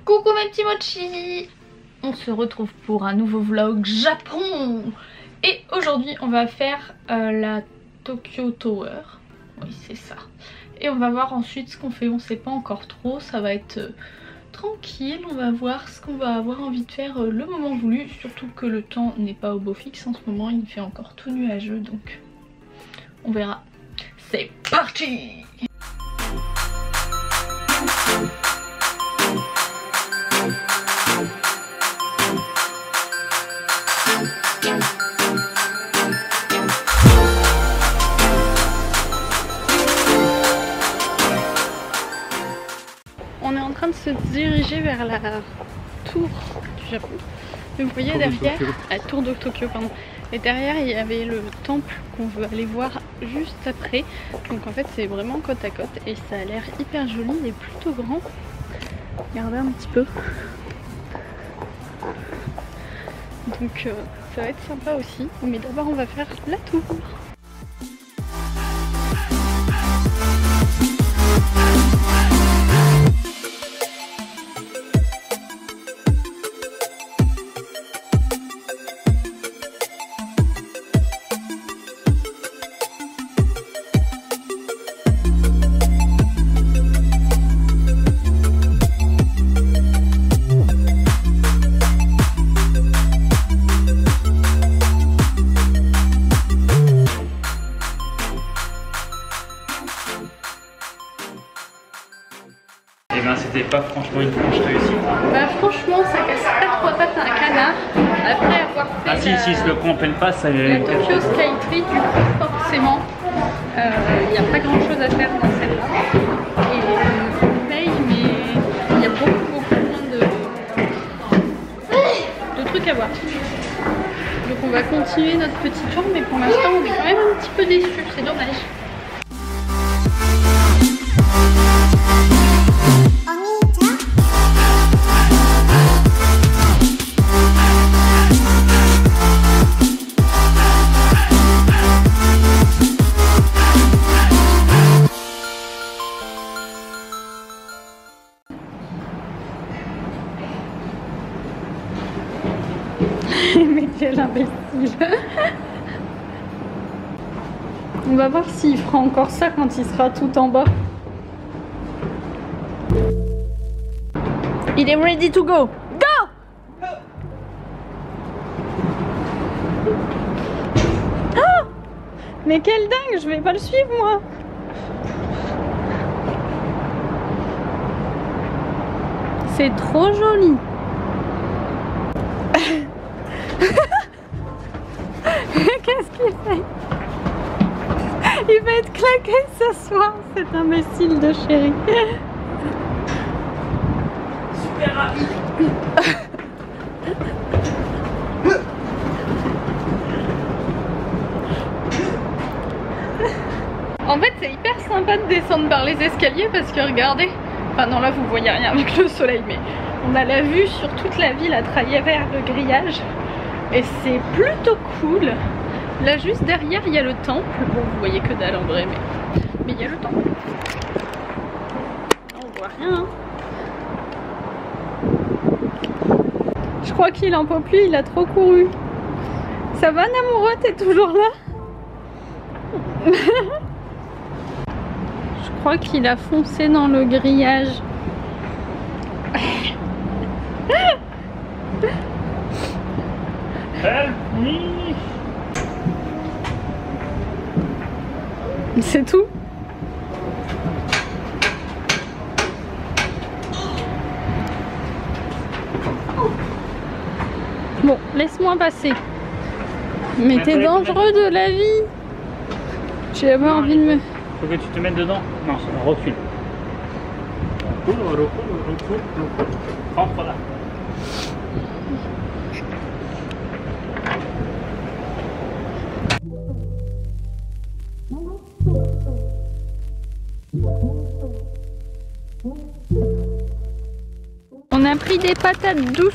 Coucou mes petits mochis. On se retrouve pour un nouveau vlog Japon. Et aujourd'hui on va faire la Tokyo Tower. Oui c'est ça. Et on va voir ensuite ce qu'on fait, on sait pas encore trop, ça va être tranquille, on va voir ce qu'on va avoir envie de faire le moment voulu. Surtout que le temps n'est pas au beau fixe en ce moment, il fait encore tout nuageux donc on verra. C'est parti! On est en train de se diriger vers la tour du Japon. Mais vous voyez derrière, la tour de Tokyo pardon. Et derrière il y avait le temple qu'on veut aller voir juste après. Donc en fait c'est vraiment côte à côte et ça a l'air hyper joli et plutôt grand. Regardez un petit peu. Donc ça va être sympa aussi. Mais d'abord on va faire la tour. Et ben c'était pas franchement une franche réussite. Bah franchement ça casse pas trois pattes à un canard. Après avoir fait si se le prend en pleine face, ça la Tokyo Skytree, du coup forcément il n'y a pas grand chose à faire dans celle-là. Et on paye mais il y a beaucoup moins de trucs à voir. Donc on va continuer notre petit tour mais pour l'instant on est quand même un petit peu déçus, c'est dommage. Mais quel imbécile. On va voir s'il fera encore ça quand il sera tout en bas. Il est ready to go. Go! Ah! Mais quel dingue, je vais pas le suivre moi. C'est trop joli. Qu'est-ce qu'il fait? Il va être claqué ce soir, cet imbécile de chéri. super rapide. En fait c'est hyper sympa de descendre par les escaliers parce que regardez, enfin non là vous voyez rien avec le soleil mais on a la vue sur toute la ville à travers le grillage et c'est plutôt cool. Là juste derrière il y a le temple, bon vous voyez que dalle en vrai mais il y a le temple. On voit rien hein. Je crois qu'il en peut plus, il a trop couru. Ça va Namoura, t'es toujours là? Je crois qu'il a foncé dans le grillage. Help me. C'est tout? Bon, laisse-moi passer. Mais t'es dangereux de la vie. J'ai pas envie de me... Faut que tu te mettes dedans. Non, recule. Recule. Rentre là. On a pris des patates douces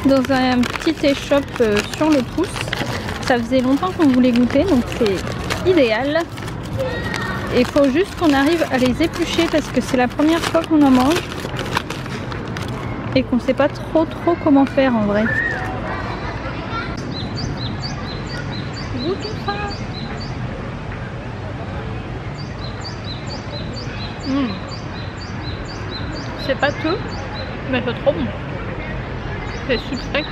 dans un petit échoppe sur le pouce. Ça faisait longtemps qu'on voulait goûter donc c'est idéal. Et il faut juste qu'on arrive à les éplucher parce que c'est la première fois qu'on en mange. et qu'on sait pas trop comment faire en vrai. Goûtons ça. C'est pâteux, mais c'est trop bon. C'est sucré.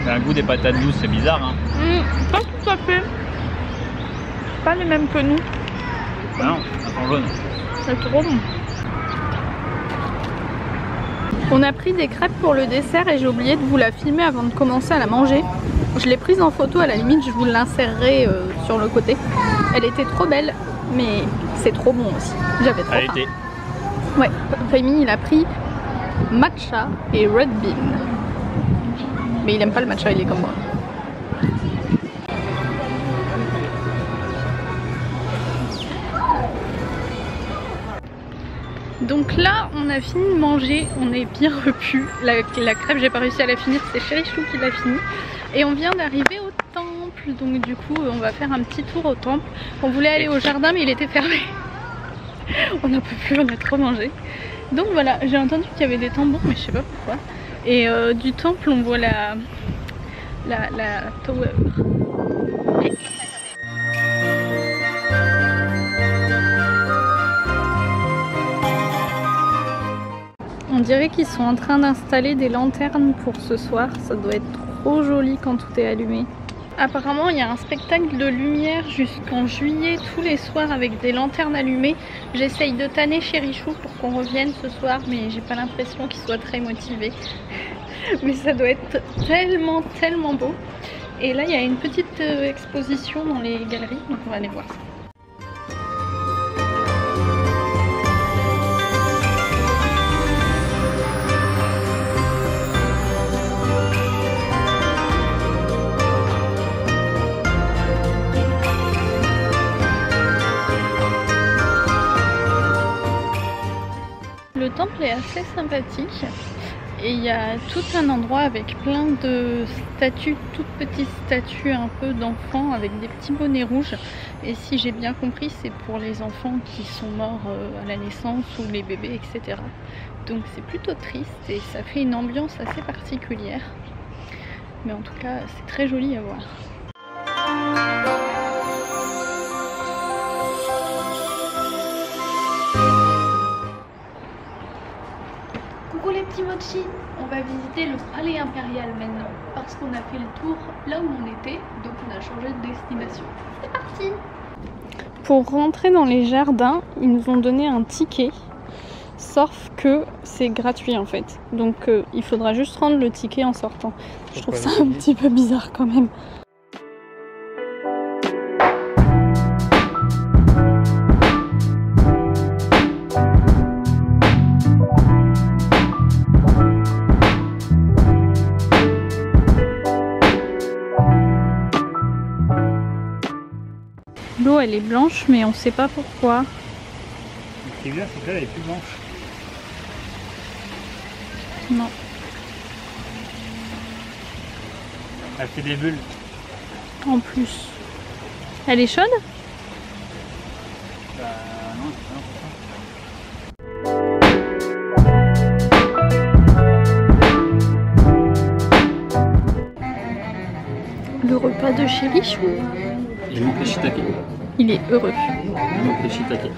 C'est un goût des patates douces, c'est bizarre hein. Pas tout à fait. Pas les mêmes que nous. Bah non, ça sent jaune. C'est trop bon. On a pris des crêpes pour le dessert et j'ai oublié de vous la filmer avant de commencer à la manger. Je l'ai prise en photo, à la limite je vous l'insérerai sur le côté. Elle était trop belle, mais c'est trop bon aussi. J'avais trop faim. Ouais, Rémi il a pris matcha et red bean. Mais il aime pas le matcha, il est comme moi. Donc là on a fini de manger, on est bien repu. La crêpe j'ai pas réussi à la finir, c'est Chérichou qui l'a fini. Et on vient d'arriver au temple, donc du coup on va faire un petit tour au temple. On voulait aller au jardin mais il était fermé. On n'en peut plus, on a trop mangé. Donc voilà, j'ai entendu qu'il y avait des tambours mais je sais pas pourquoi. Et du temple on voit la tower. On dirait qu'ils sont en train d'installer des lanternes pour ce soir. Ça doit être trop joli quand tout est allumé. Apparemment il y a un spectacle de lumière jusqu'en juillet tous les soirs avec des lanternes allumées. J'essaye de tanner Chérichou pour qu'on revienne ce soir mais j'ai pas l'impression qu'il soit très motivé. Mais ça doit être tellement beau. Et là il y a une petite exposition dans les galeries, donc on va aller voir ça. Le temple est assez sympathique et il y a tout un endroit avec plein de statues, toutes petites statues un peu d'enfants avec des petits bonnets rouges. Et si j'ai bien compris, c'est pour les enfants qui sont morts à la naissance ou les bébés, etc. Donc c'est plutôt triste et ça fait une ambiance assez particulière. Mais en tout cas, c'est très joli à voir. Coucou les petits mochis, on va visiter le palais impérial maintenant parce qu'on a fait le tour là où on était, donc on a changé de destination. C'est parti! Pour rentrer dans les jardins, ils nous ont donné un ticket, sauf que c'est gratuit en fait. Donc il faudra juste rendre le ticket en sortant. Je trouve ça un petit peu bizarre quand même. L'eau elle est blanche mais on sait pas pourquoi. Ce qui est bien c'est qu'elle est plus blanche. Non. Elle fait des bulles. En plus. Elle est chaude? Bah non, c'est pas ça. Le repas de Chérichou. Il manque les shiitake. Il est heureux. Il manque les shiitake.